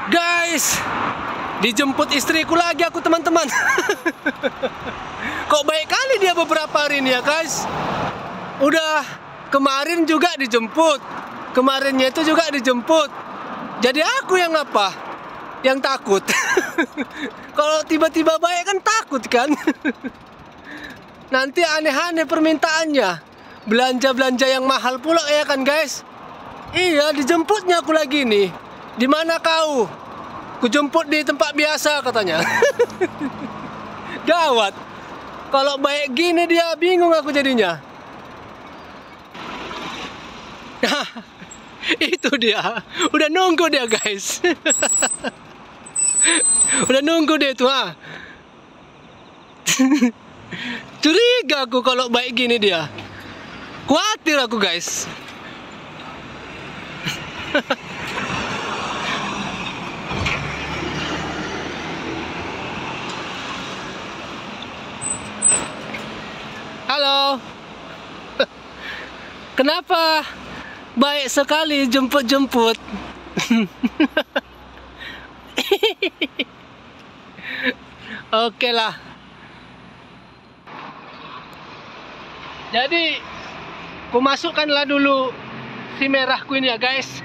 Guys, dijemput istriku lagi aku teman-teman. Kok baik kali dia beberapa hari ini ya guys. Udah kemarin juga dijemput, kemarinnya itu juga dijemput. Jadi aku yang apa? Yang takut. Kalau tiba-tiba baik kan takut kan. Nanti aneh-aneh permintaannya. Belanja-belanja yang mahal pula ya kan guys. Iya, dijemputnya aku lagi nih. Di mana kau? Kujemput di tempat biasa katanya. Gawat. Kalau baik gini dia bingung aku jadinya. Itu dia. Udah nunggu dia guys. Udah nunggu dia tuh ha. Curiga aku kalau baik gini dia. Khawatir aku guys. Halo. Kenapa baik sekali jemput-jemput? Oke lah. Jadi, ku masukkanlah dulu si merahku ini ya guys.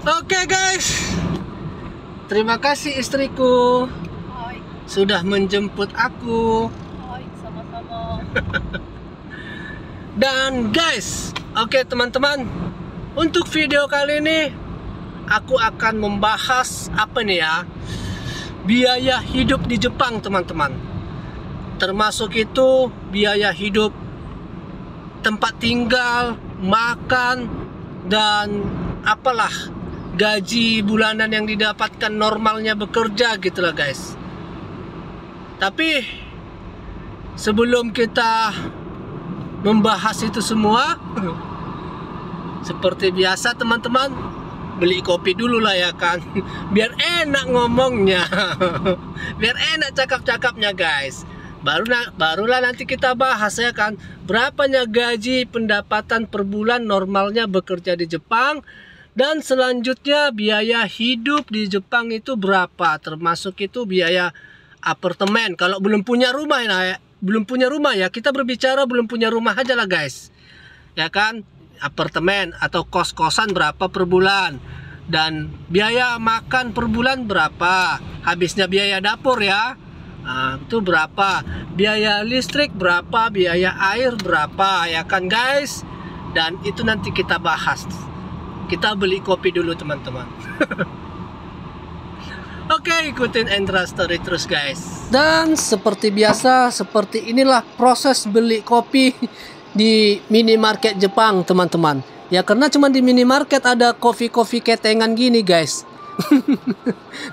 Oke guys, terima kasih istriku. Hai. Sudah menjemput aku. Hai, sama-sama. Dan guys, oke teman-teman, untuk video kali ini aku akan membahas apa nih ya, biaya hidup di Jepang teman-teman. Termasuk itu biaya hidup, tempat tinggal, makan, dan apalah gaji bulanan yang didapatkan normalnya bekerja gitulah guys. Tapi sebelum kita membahas itu semua, seperti biasa teman-teman, beli kopi dulu lah ya kan. Biar enak ngomongnya. Biar enak cakap-cakapnya guys. Barulah nanti kita bahas ya kan, berapanya gaji pendapatan per bulan normalnya bekerja di Jepang. Dan selanjutnya biaya hidup di Jepang itu berapa, termasuk itu biaya apartemen. Kalau belum punya rumah ya, kita berbicara belum punya rumah aja lah guys. Ya kan, apartemen atau kos-kosan berapa per bulan. Dan biaya makan per bulan berapa, habisnya biaya dapur ya. Nah, itu berapa, biaya listrik berapa, biaya air berapa ya kan guys. Dan itu nanti kita bahas. Kita beli kopi dulu teman-teman. Oke, ikutin Endra Story terus guys. Dan seperti biasa, seperti inilah proses beli kopi di minimarket Jepang teman-teman. Ya karena cuma di minimarket ada kopi-kopi ketengan gini guys.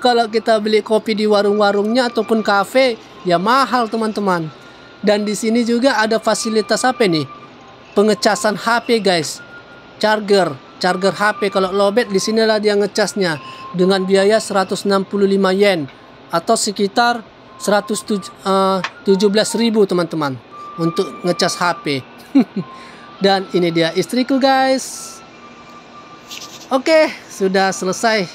Kalau kita beli kopi di warung-warungnya ataupun kafe, ya mahal teman-teman. Dan di sini juga ada fasilitas apa nih? Pengecasan HP guys. Charger HP kalau lowbat di sinilah dia ngecasnya dengan biaya 165 yen atau sekitar 117.000 teman-teman untuk ngecas HP. Dan ini dia istriku guys. Oke, sudah selesai.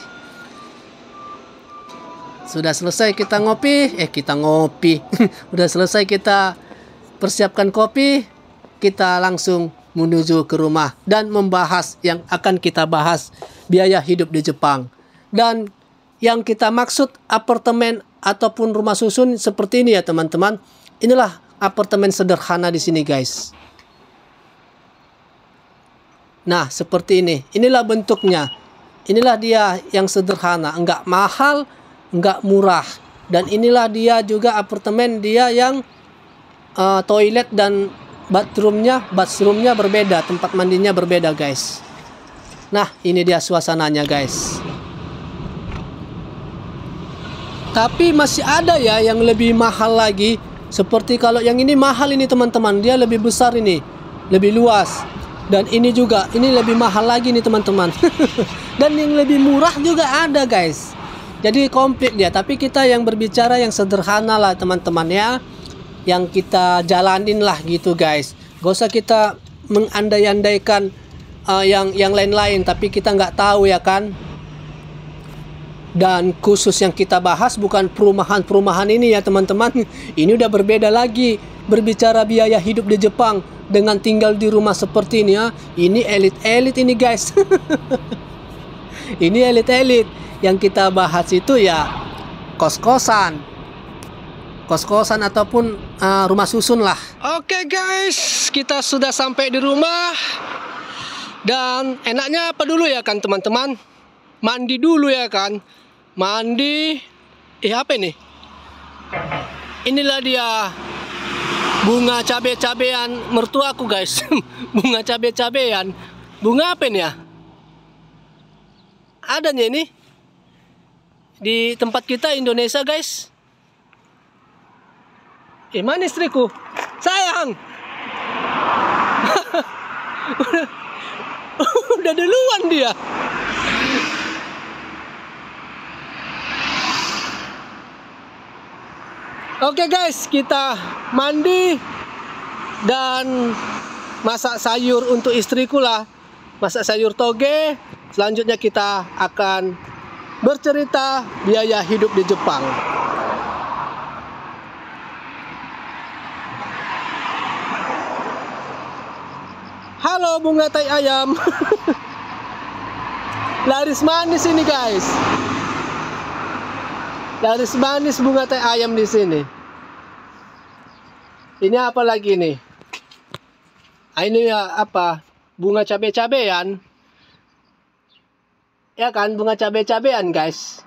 Sudah selesai kita ngopi. Udah selesai kita persiapkan kopi. Kita langsung menuju ke rumah dan membahas yang akan kita bahas, biaya hidup di Jepang. Dan yang kita maksud apartemen ataupun rumah susun seperti ini ya teman-teman. Inilah apartemen sederhana di sini guys. Nah seperti ini. Inilah bentuknya. Inilah dia yang sederhana, enggak mahal, enggak murah. Dan inilah dia juga apartemen dia yang toilet dan bathroomnya berbeda, tempat mandinya berbeda guys. Nah ini dia suasananya guys. Tapi masih ada ya yang lebih mahal lagi. Seperti kalau yang ini mahal ini teman-teman, dia lebih besar ini, lebih luas. Dan ini juga, ini lebih mahal lagi nih teman-teman. Dan yang lebih murah juga ada guys. Jadi komplit dia. Tapi kita yang berbicara yang sederhana lah teman-teman ya. Yang kita jalanin lah gitu guys. Gak usah kita mengandai-andaikan yang lain-lain. Tapi kita nggak tahu ya kan. Dan khusus yang kita bahas bukan perumahan-perumahan ini ya teman-teman. Ini udah berbeda lagi. Berbicara biaya hidup di Jepang dengan tinggal di rumah seperti ini ya. Ini elit-elit ini guys. Ini elit-elit. Yang kita bahas itu ya kos-kosan. Kos-kosan ataupun rumah susun lah. Oke guys, kita sudah sampai di rumah. Dan enaknya apa dulu ya kan teman-teman? Mandi dulu ya kan. Mandi. Apa ini? Inilah dia bunga cabe-cabean mertuaku guys. Bunga cabe-cabean. Bunga apa ini ya? Adanya ini di tempat kita Indonesia guys. Mana istriku? Sayang. Udah duluan dia. Oke guys, kita mandi dan masak sayur untuk istriku lah. Masak sayur toge. Selanjutnya kita akan bercerita biaya hidup di Jepang. Halo bunga tai ayam. Laris manis ini guys. Laris manis bunga teh ayam di sini. Ini apa lagi nih? Ini ya apa? Bunga cabe-cabean. Ya kan, bunga cabe-cabean guys.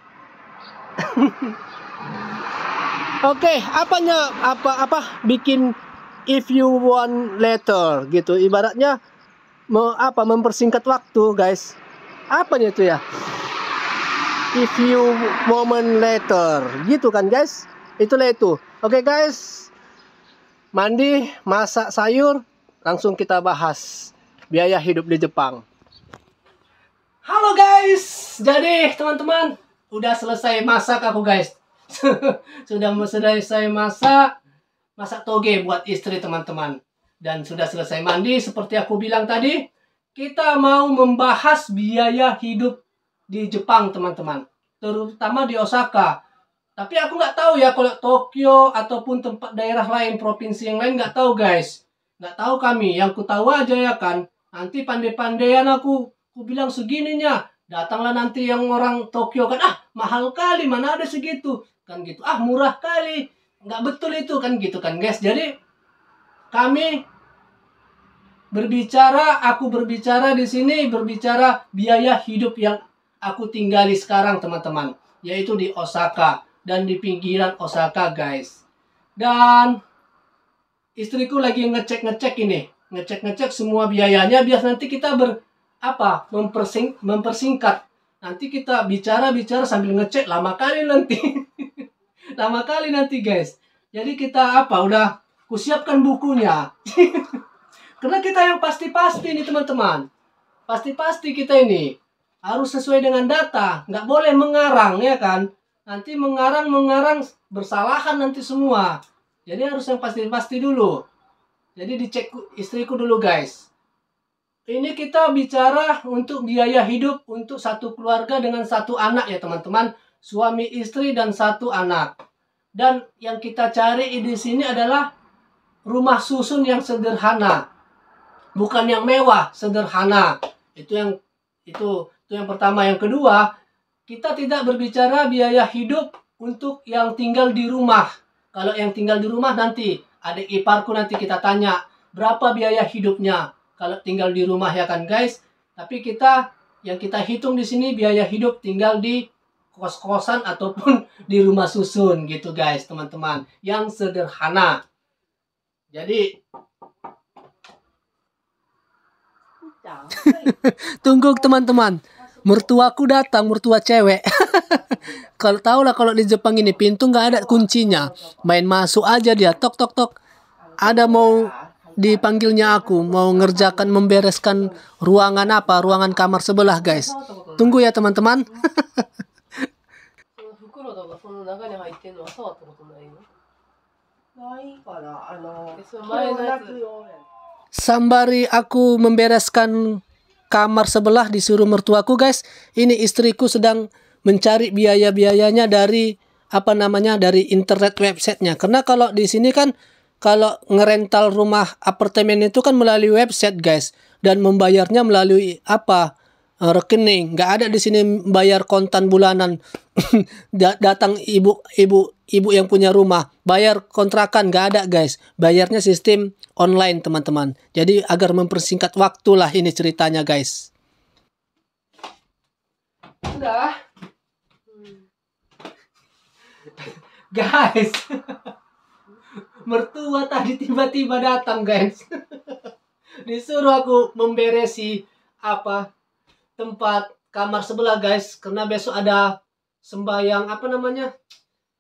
Oke, apa bikin if you want later gitu. Ibaratnya mempersingkat waktu guys. Apanya itu ya? If you moment later gitu kan guys. Itulah itu. Oke guys, mandi, masak sayur, langsung kita bahas biaya hidup di Jepang. Halo guys, jadi teman-teman udah selesai masak aku guys. Sudah selesai masak toge buat istri teman-teman. Dan sudah selesai mandi seperti aku bilang tadi. Kita mau membahas biaya hidup di Jepang teman-teman, terutama di Osaka. Tapi aku nggak tahu ya kalau Tokyo ataupun tempat daerah lain, provinsi yang lain nggak tahu guys. Nggak tahu kami, yang ku tahu aja ya kan. Nanti pandai-pandaian aku bilang segininya. Datanglah nanti yang orang Tokyo kan, mahal kali, mana ada segitu. Kan gitu, murah kali. Nggak betul itu kan gitu kan guys. Jadi kami aku berbicara di sini, berbicara biaya hidup yang aku tinggali sekarang teman-teman, yaitu di Osaka dan di pinggiran Osaka guys. Dan istriku lagi ngecek ini, ngecek semua biayanya biar nanti kita mempersingkat. Nanti kita bicara sambil ngecek lama kali nanti. Lama kali nanti guys. Jadi kita udah kusiapkan bukunya. Karena kita yang pasti-pasti nih teman-teman. Pasti-pasti kita ini harus sesuai dengan data. Nggak boleh mengarang ya kan. Nanti mengarang bersalahan nanti semua. Jadi harus yang pasti-pasti dulu. Jadi dicek istriku dulu guys. Ini kita bicara untuk biaya hidup untuk satu keluarga dengan satu anak ya teman-teman. Suami istri dan satu anak. Dan yang kita cari di sini adalah rumah susun yang sederhana. Bukan yang mewah, sederhana. Itu yang pertama. Yang kedua, kita tidak berbicara biaya hidup untuk yang tinggal di rumah. Kalau yang tinggal di rumah nanti adik iparku nanti kita tanya berapa biaya hidupnya kalau tinggal di rumah ya kan guys. Tapi yang kita hitung di sini biaya hidup tinggal di kos-kosan ataupun di rumah susun gitu guys, teman-teman. Yang sederhana. Jadi tunggu teman-teman, mertuaku datang, mertua cewek. Kalau tahu lah kalau di Jepang ini pintu nggak ada kuncinya, main masuk aja dia, tok tok tok. Ada mau dipanggilnya aku mau ngerjakan membereskan ruangan kamar sebelah guys. Tunggu ya teman-teman. その袋とかその中に入ってんのは触ったことないの？ないから、その前のやつ。 Sambari aku membereskan kamar sebelah disuruh mertuaku guys. Ini istriku sedang mencari biaya-biayanya dari dari internet websitenya. Karena kalau di sini kan kalau ngerental rumah apartemen itu kan melalui website guys, dan membayarnya melalui rekening. Nggak ada di sini bayar kontan bulanan. Datang ibu yang punya rumah bayar kontrakan, nggak ada guys. Bayarnya sistem online teman-teman. Jadi agar mempersingkat waktu lah ini ceritanya guys. Udah. Guys. Mertua tadi tiba-tiba datang guys. Disuruh aku memberesi tempat kamar sebelah guys, karena besok ada sembahyang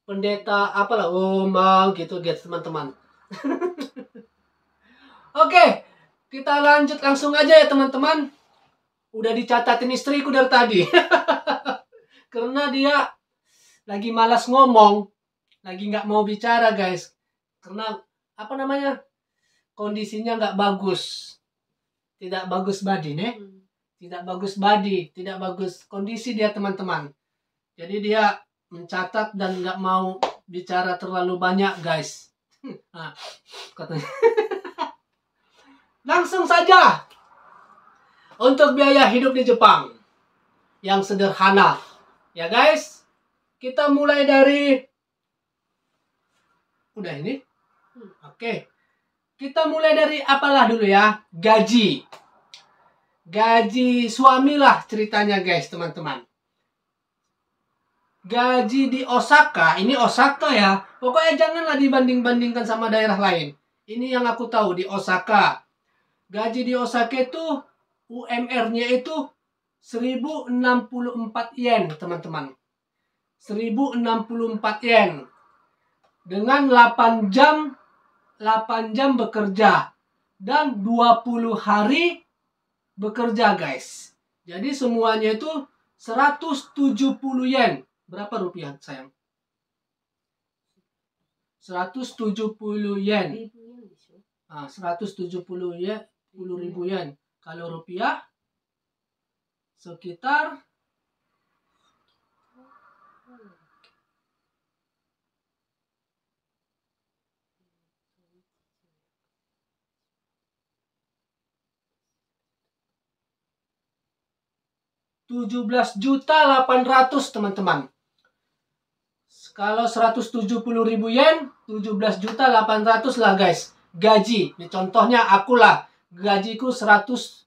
pendeta gitu guys teman-teman. Oke, kita lanjut langsung aja ya teman-teman. Udah dicatatin istriku dari tadi. Karena dia lagi malas ngomong, lagi nggak mau bicara guys. Karena kondisinya nggak bagus, tidak bagus badi tidak bagus badi, tidak bagus kondisi dia teman-teman. Jadi dia mencatat dan nggak mau bicara terlalu banyak guys. Nah, katanya. Langsung saja untuk biaya hidup di Jepang yang sederhana ya guys. Kita mulai dari ini. Oke. Kita mulai dari dulu ya? Gaji suami lah ceritanya guys teman-teman. Gaji di Osaka, ini Osaka ya. Pokoknya janganlah dibanding-bandingkan sama daerah lain. Ini yang aku tahu di Osaka. Gaji di Osaka itu UMR-nya itu 1064 yen teman-teman. 1064 yen. Dengan 8 jam bekerja dan 20 hari bekerja guys. Jadi semuanya itu 170 yen. Berapa rupiah sayang? 170 yen. 170 yen, 10.000 yen. Kalau rupiah sekitar 17.800.000 teman-teman. Kalau 170.000 yen, 17.800.000 lah guys. Gaji. Ini contohnya akulah. Gajiku 170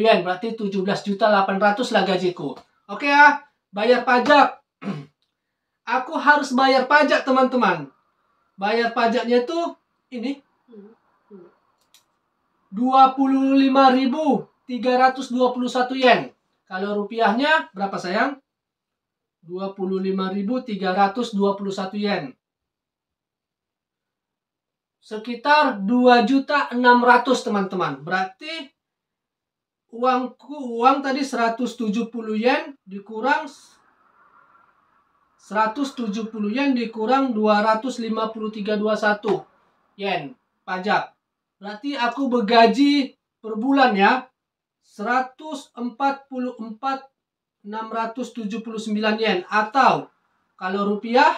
yen. Berarti 17.800.000 lah gajiku. Oke ya. Bayar pajak. Aku harus bayar pajak teman-teman. Bayar pajaknya tuh ini. 25.321 yen. Kalau rupiahnya berapa sayang? 25.321 yen. Sekitar 2.600.000 teman-teman. Berarti uang tadi 170 yen dikurang 253.21 yen pajak. Berarti aku bergaji per bulan ya 144.679 yen, atau kalau rupiah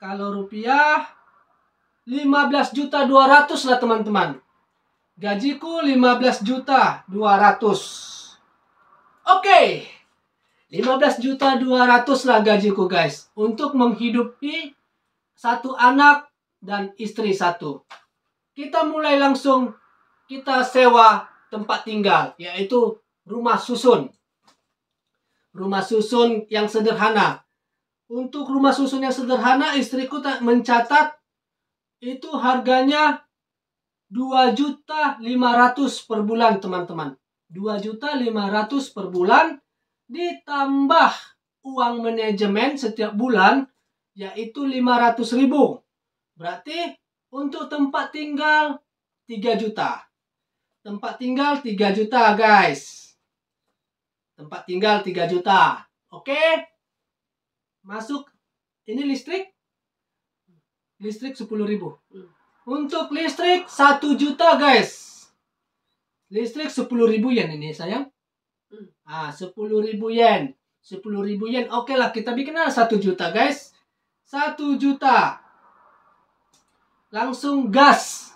15.200.000 lah teman-teman. Gajiku 15.200.000. Oke. 15.200.000 lah gajiku guys, untuk menghidupi satu anak dan istri satu. Kita mulai langsung, kita sewa tempat tinggal, yaitu rumah susun. Rumah susun yang sederhana. Untuk rumah susun yang sederhana, istriku mencatat itu harganya 2.500.000 per bulan teman-teman. 2.500.000 per bulan, ditambah uang manajemen setiap bulan yaitu 500.000. Berarti untuk tempat tinggal 3 juta. Tempat tinggal 3 juta, guys. Tempat tinggal 3 juta. Oke. Masuk. Ini listrik. Listrik 10.000. Untuk listrik 1 juta, guys. Listrik 10.000 yen ini, sayang. 10.000 yen. 10.000 yen. Oke lah, kita bikin 1 juta, guys. 1 juta. Langsung gas.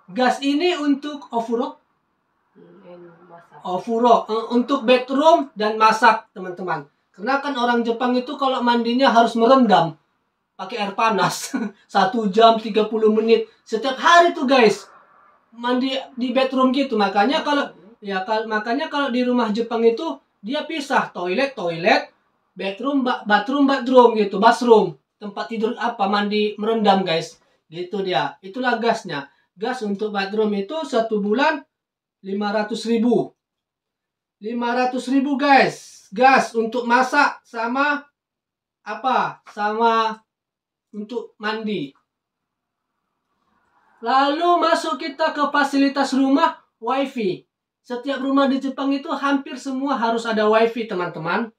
Gas ini untuk ofuro. Ofuro. Untuk bedroom dan masak, teman-teman. Karena kan orang Jepang itu kalau mandinya harus merendam. Pakai air panas. 1 jam 30 menit. Setiap hari tuh, guys. Mandi di bedroom gitu. Makanya kalau di rumah Jepang itu dia pisah toilet, bedroom, bathroom gitu, bathroom, tempat tidur mandi merendam, guys. Gitu dia. Itulah gasnya. Gas untuk bathroom itu 1 bulan 500.000. 500.000, guys. Gas untuk masak sama sama untuk mandi. Lalu masuk kita ke fasilitas rumah, wifi. Setiap rumah di Jepang itu hampir semua harus ada wifi, teman-teman.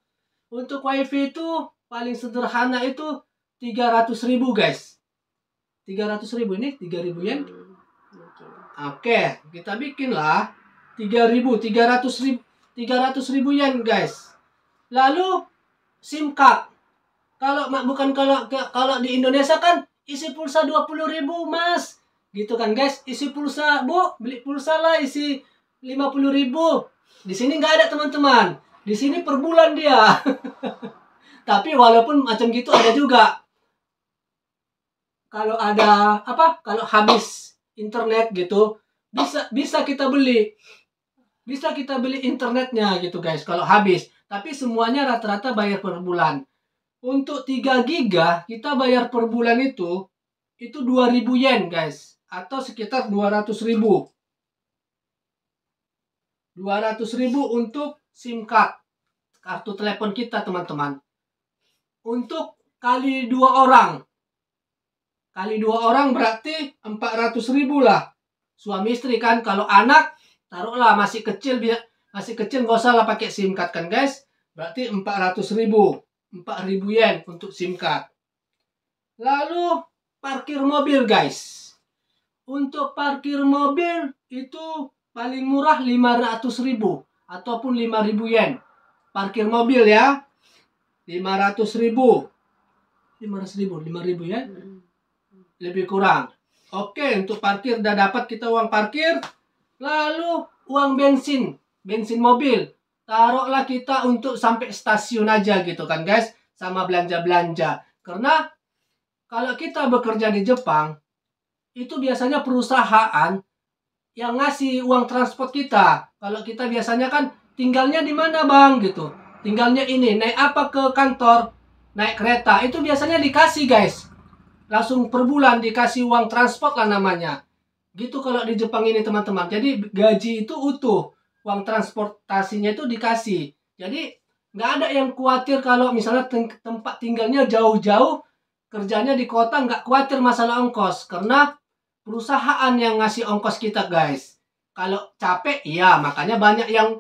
Untuk wifi itu paling sederhana itu 300.000, guys. 300.000 ini 3.000 yen. Oke, kita bikin lah 300.000 yen, guys. Lalu SIM card. Kalau di Indonesia kan isi pulsa 20.000, Mas. Gitu kan, guys. Isi pulsa, Bu, beli pulsa lah isi 50.000. Di sini nggak ada, teman-teman. Di sini per bulan dia. Tapi walaupun macam gitu ada juga. Kalau ada kalau habis internet gitu, bisa kita beli. Bisa kita beli internetnya gitu, guys, kalau habis. Tapi semuanya rata-rata bayar per bulan. Untuk 3 giga kita bayar per bulan itu 2.000 yen, guys. Atau sekitar 200.000. 200.000 untuk SIM card. Kartu telepon kita, teman-teman. Untuk kali 2 orang. Kali 2 orang berarti 400.000 lah. Suami istri kan. Kalau anak, taruhlah masih kecil nggak usah lah pakai SIM card kan, guys. Berarti 400.000. 4.000 yen untuk SIM card. Lalu parkir mobil, guys. Untuk parkir mobil itu paling murah 500.000 ataupun 5.000 yen. Parkir mobil ya. 500.000. 5.000 yen. Lebih kurang. Oke, untuk parkir udah dapat kita uang parkir. Lalu uang bensin mobil. Taruhlah kita untuk sampai stasiun aja gitu kan, guys. Sama belanja-belanja. Karena kalau kita bekerja di Jepang, itu biasanya perusahaan yang ngasih uang transport kita. Kalau kita biasanya kan tinggalnya di mana, Bang, gitu. Tinggalnya ini, naik apa ke kantor, naik kereta, itu biasanya dikasih, guys. Langsung per bulan dikasih uang transport lah namanya. Gitu kalau di Jepang ini, teman-teman. Jadi gaji itu utuh. Uang transportasinya itu dikasih. Jadi nggak ada yang khawatir kalau misalnya tempat tinggalnya jauh-jauh, kerjanya di kota, nggak khawatir masalah ongkos. Karena perusahaan yang ngasih ongkos kita, guys. Kalau capek, iya, makanya banyak yang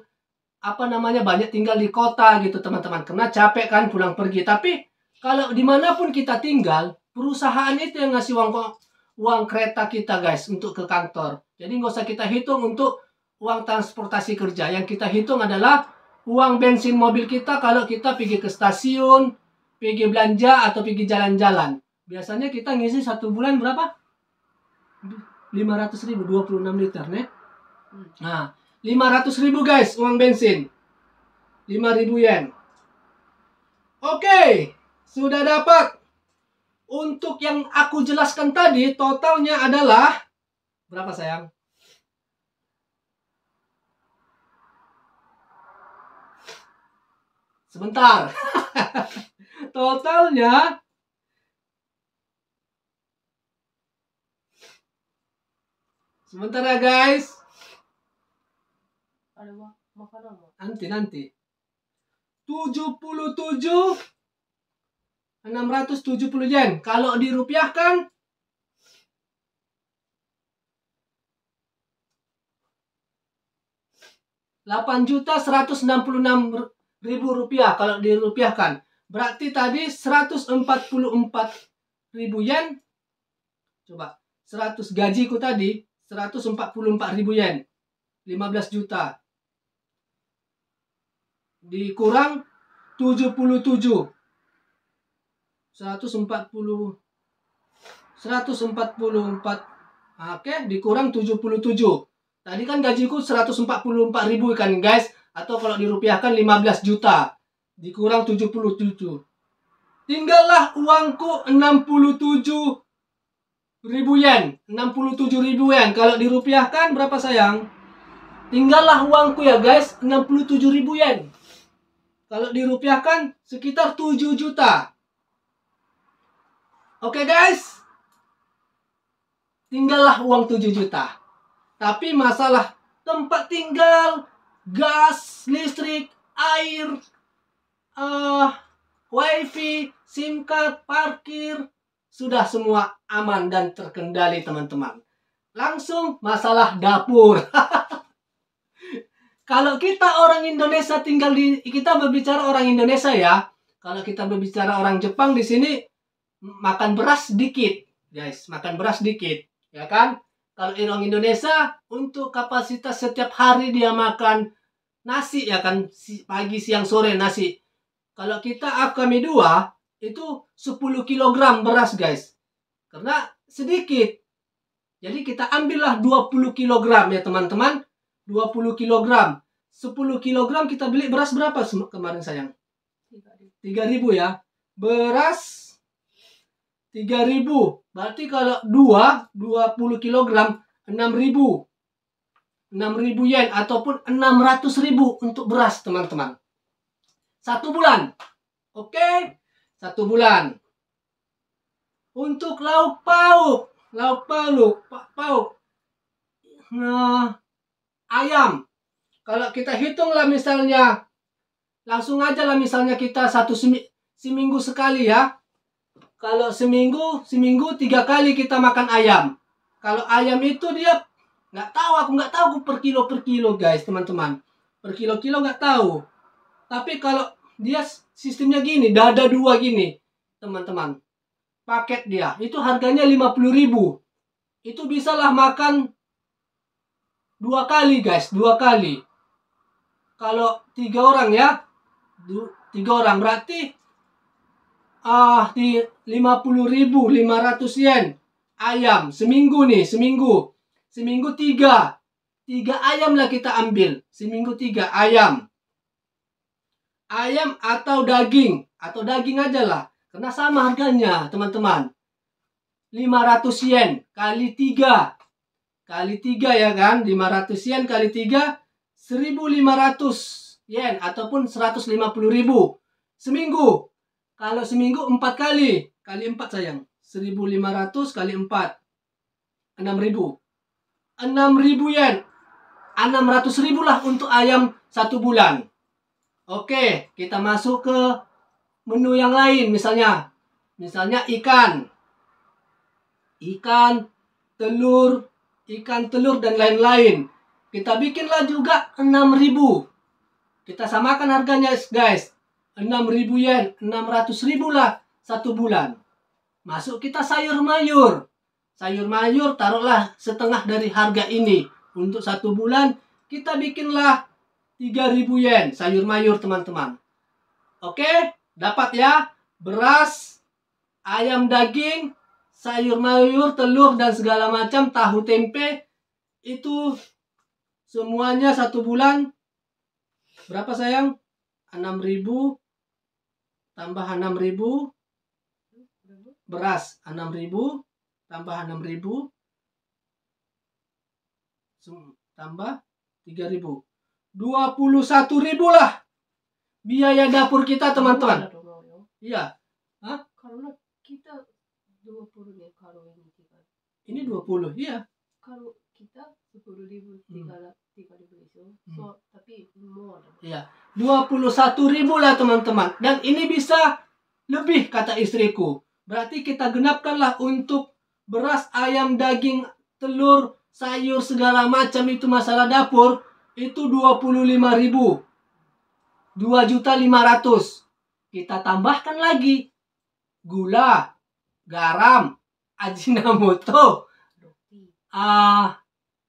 banyak tinggal di kota gitu, teman-teman. Karena capek kan pulang pergi. Tapi kalau dimanapun kita tinggal, perusahaan itu yang ngasih uang kereta kita, guys, untuk ke kantor. Jadi nggak usah kita hitung untuk uang transportasi kerja. Yang kita hitung adalah uang bensin mobil kita kalau kita pergi ke stasiun, pergi belanja, atau pergi jalan-jalan. Biasanya kita ngisi 1 bulan berapa? 500.000, 26 liter, nih. Nah, 500.000, guys, uang bensin. 5.000 yen. Oke, sudah dapat. Untuk yang aku jelaskan tadi, totalnya adalah berapa, sayang? Sebentar. Totalnya sebentar ya, guys. Nanti 77 670 yen. Kalau dirupiahkan 8.166.000 rupiah kalau dirupiahkan. Berarti tadi 144.000 yen. Coba 100 gajiku tadi 144.000 yen. 15 juta. Dikurang 77. 144. Oke, dikurang 77. Tadi kan gajiku 144.000 kan guys. Atau kalau dirupiahkan 15 juta. Dikurang 77. Tinggallah uangku 67.000 yen. 67.000 yen. Kalau dirupiahkan berapa sayang? Tinggallah uangku ya guys. 67.000 yen. Kalau dirupiahkan sekitar 7 juta. Oke guys. Tinggallah uang 7 juta. Tapi masalah tempat tinggal, gas, listrik, air, wifi, SIM card, parkir, sudah semua aman dan terkendali teman-teman. Langsung masalah dapur. Kalau kita orang Indonesia kita berbicara orang Indonesia ya. Kalau kita berbicara orang Jepang di sini makan beras sedikit, guys, makan beras sedikit, ya kan? Kalau orang Indonesia untuk kapasitas setiap hari dia makan nasi ya kan, pagi, siang, sore nasi. Kalau kita kami dua itu 10 kg beras guys. Karena sedikit. Jadi kita ambillah 20 kg ya teman-teman. 20 kg. 10 kg kita beli beras berapa kemarin sayang? 3.000 ya. Beras 3.000. Berarti kalau 20 kg 6.000. 6.000 yen ataupun 600.000 untuk beras teman-teman. 1 bulan. Oke? 1 bulan. Untuk lauk pauk. Nah, ayam. Kalau kita hitunglah misalnya, langsung aja lah misalnya kita seminggu sekali ya. Kalau seminggu 3 kali kita makan ayam. Kalau ayam itu dia aku nggak tahu per kilo guys teman-teman. Per kilo nggak tahu. Tapi kalau dia sistemnya gini, dada 2 gini teman-teman. Paket dia itu harganya 50.000. Itu bisalah makan 2 kali guys, 2 kali. Kalau 3 orang ya, 3 orang berarti di 50.500 yen ayam seminggu nih, seminggu 3 ayam lah kita ambil, seminggu 3 ayam atau daging aja lah, karena sama harganya teman-teman. 500 yen kali 3 ya kan, 500 yen kali 3 1.500 yen ataupun 150.000 seminggu. Kalau seminggu 4 kali 4 sayang, 1.500 kali 4 6.000 yen, 600.000 lah untuk ayam 1 bulan. Oke, kita masuk ke menu yang lain, misalnya ikan, telur dan lain-lain. Kita bikinlah juga 6.000. Kita samakan harganya guys. 6.000 yen, 600.000 lah 1 bulan. Masuk kita sayur mayur taruhlah setengah dari harga ini. Untuk 1 bulan kita bikinlah 3.000 yen sayur mayur teman-teman. Oke, dapat ya. Beras, ayam, daging, sayur mayur, telur dan segala macam, tahu, tempe. Itu semuanya 1 bulan berapa sayang? 6.000 tambah 6.000. Beras 6.000 tambah 6.000 tambah 3.000. 21.000 lah biaya dapur kita teman-teman. Iya. Hah? Karena kita 20 nih kalau ini 20, iya. Kalau kita 10.000 3.000 itu. So, tapi more. Iya. 21.000 lah teman-teman. Dan ini bisa lebih, kata istriku. Berarti kita genapkanlah untuk beras, ayam, daging, telur, sayur, segala macam itu masalah dapur, itu 25.000. 2.500.000. Kita tambahkan lagi gula, garam, ajinomoto,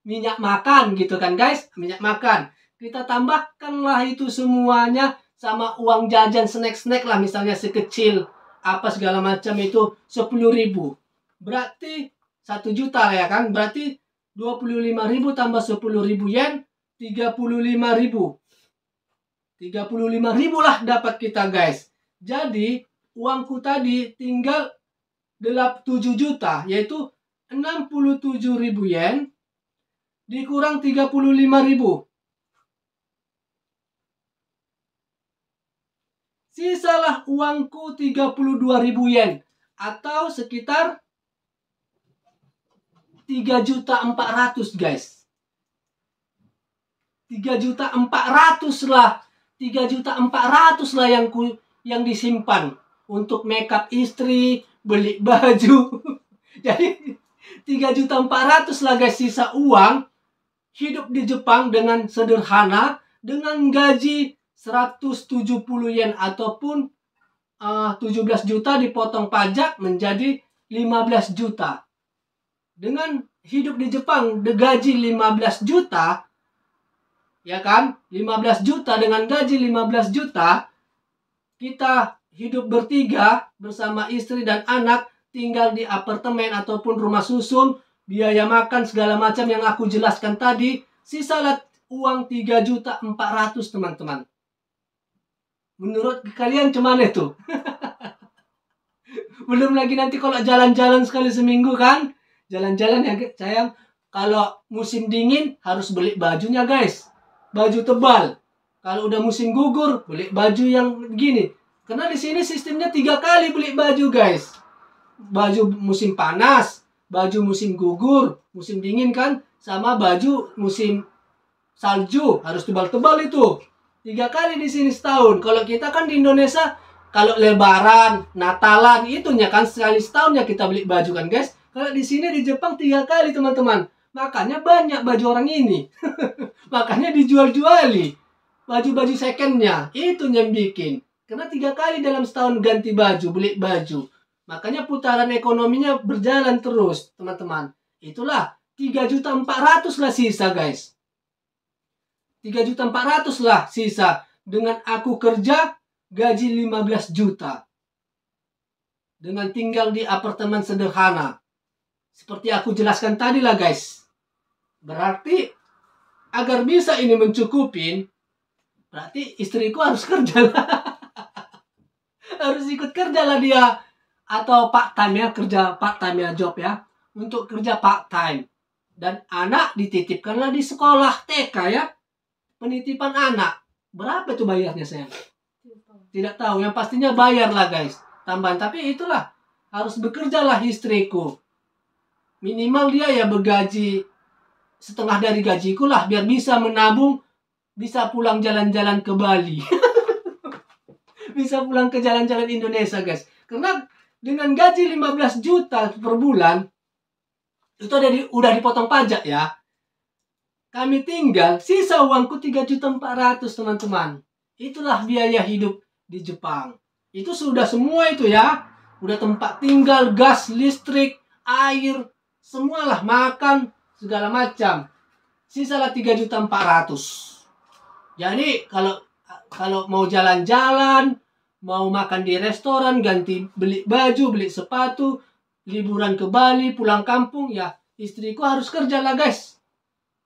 minyak makan gitu kan guys, minyak makan. Kita tambahkanlah itu semuanya sama uang jajan snack-snack lah, misalnya sekecil apa segala macam itu 10.000. Berarti 1 juta ya kan, berarti 25.000 tambah 10.000 yen, 35.000. 35.000 lah dapat kita guys. Jadi uangku tadi tinggal 7 juta, yaitu 67.000 yen dikurang 35.000. Sisalah uangku 32.000 yen atau sekitar 3.400.000 guys. 3.400.000 lah. 3.400.000 lah yang disimpan untuk makeup istri, beli baju. Jadi 3.400.000 lah guys sisa uang. Hidup di Jepang dengan sederhana, dengan gaji 170 yen ataupun 17 juta dipotong pajak menjadi 15 juta. Dengan hidup di Jepang gaji 15 juta, ya kan? 15 juta dengan gaji 15 juta, kita hidup bertiga bersama istri dan anak, tinggal di apartemen ataupun rumah susun, biaya makan segala macam yang aku jelaskan tadi, sisalah uang 3.400.000 teman-teman. Menurut kalian cuman itu? Belum lagi nanti kalau jalan-jalan sekali seminggu kan? Jalan-jalan ya sayang. Kalau musim dingin harus beli bajunya guys. Baju tebal. Kalau udah musim gugur, beli baju yang gini. Karena di sini sistemnya 3 kali beli baju guys. Baju musim panas, baju musim gugur, musim dingin kan, sama baju musim salju harus tebal-tebal itu. 3 kali di sini setahun. Kalau kita kan di Indonesia, kalau Lebaran, Natalan, itunya kan sekali setahun ya kita beli baju kan guys. Kalau di sini di Jepang 3 kali teman-teman. Makanya banyak baju orang ini. Makanya dijual-juali baju-baju secondnya. Itu yang bikin. Karena 3 kali dalam setahun ganti baju, beli baju. Makanya putaran ekonominya berjalan terus teman-teman. Itulah 3.400.000 lah sisa guys. 3.400.000 lah sisa. Dengan aku kerja gaji 15 juta. Dengan tinggal di apartemen sederhana. Seperti aku jelaskan tadi lah guys. Berarti agar bisa ini mencukupin, berarti istriku harus kerja lah. Harus ikut kerja lah dia. Atau part time ya, kerja part time ya, job ya. Untuk kerja part time. Dan anak dititipkanlah di sekolah TK ya. Penitipan anak. Berapa tuh bayarnya sayang? Tidak tahu. Yang pastinya bayar lah guys. Tambahan. Tapi itulah. Harus bekerja lah istriku. Minimal dia ya bergaji setengah dari gajiku lah. Biar bisa menabung. Bisa pulang jalan-jalan ke Bali. Bisa pulang ke jalan-jalan Indonesia guys. Karena dengan gaji 15 juta per bulan. Itu udah dipotong pajak ya. Kami tinggal, sisa uangku 3.400.000 teman-teman. Itulah biaya hidup di Jepang. Itu sudah semua itu ya. Udah tempat tinggal, gas, listrik, air, semualah, makan, segala macam. Sisalah 3.400.000. Jadi kalau mau jalan-jalan, mau makan di restoran, ganti beli baju, beli sepatu, liburan ke Bali, pulang kampung, ya istriku harus kerja lah guys.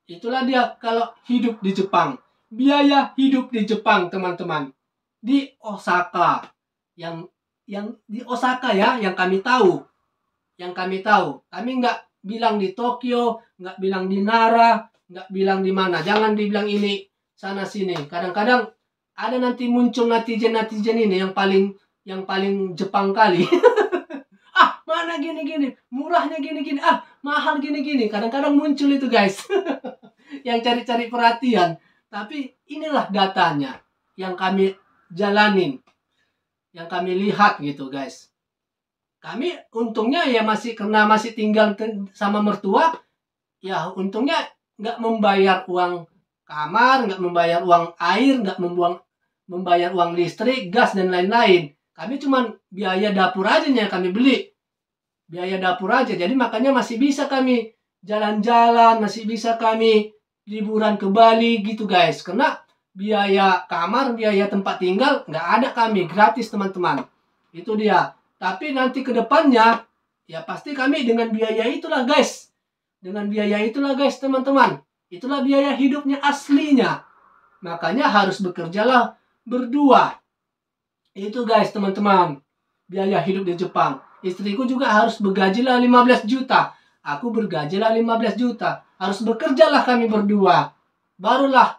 Itulah dia kalau hidup di Jepang. Biaya hidup di Jepang teman-teman. Di Osaka. Yang di Osaka ya, yang kami tahu. Yang kami tahu. Kami nggak bilang di Tokyo, nggak bilang di Nara, nggak bilang di mana. Jangan dibilang ini, sana sini. Kadang-kadang ada nanti muncul netizen-netizen ini yang paling Jepang kali. Mana gini-gini, murahnya gini-gini, mahal gini-gini. Kadang-kadang muncul itu guys. Yang cari-cari perhatian. Tapi inilah datanya yang kami jalanin. yang kami lihat gitu guys. Kami untungnya ya karena masih tinggal sama mertua, ya untungnya nggak membayar uang kamar, nggak membayar uang air, nggak membayar uang listrik, gas, dan lain-lain. Kami cuma biaya dapur aja yang kami beli. Biaya dapur aja. Jadi makanya masih bisa kami jalan-jalan, masih bisa kami liburan ke Bali gitu guys. Karena biaya kamar, biaya tempat tinggal nggak ada, kami gratis teman-teman. Itu dia. Tapi nanti ke depannya ya pasti kami dengan biaya itulah guys. Dengan biaya itulah guys teman-teman. Itulah biaya hidupnya aslinya. Makanya harus bekerjalah berdua. Itu guys teman-teman. Biaya hidup di Jepang. Istriku juga harus bergajilah 15 juta. Aku bergajilah 15 juta. Harus bekerjalah kami berdua. Barulah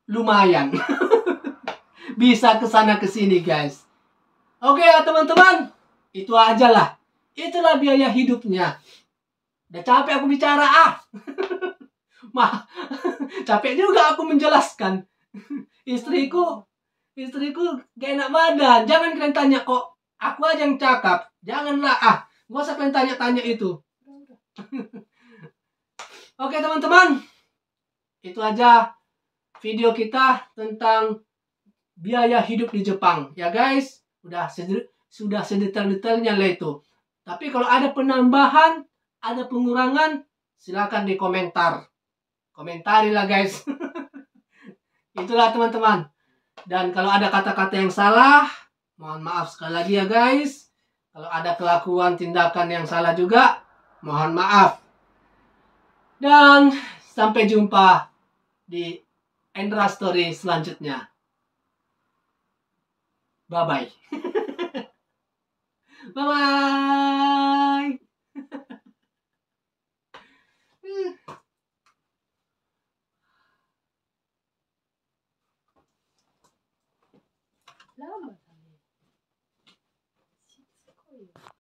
lumayan. Bisa kesana kesini guys. Oke ya teman-teman. Itu aja lah. Itulah biaya hidupnya. Udah capek aku bicara Mah, capek juga aku menjelaskan. Istriku gak enak badan. Jangan kalian tanya kok. Aku aja yang cakap. Janganlah gak usah kalian tanya-tanya itu. Oke teman-teman. Itu aja video kita tentang biaya hidup di Jepang. Ya guys. Sudah sedetail-detailnya lah itu. Tapi kalau ada penambahan, ada pengurangan, silakan di komentar. Komentarilah guys. Itulah teman-teman. Dan kalau ada kata-kata yang salah, mohon maaf sekali lagi ya guys. Kalau ada kelakuan tindakan yang salah juga, mohon maaf. Dan sampai jumpa di Endra Story selanjutnya. Bye-bye. Bye-bye. Lama.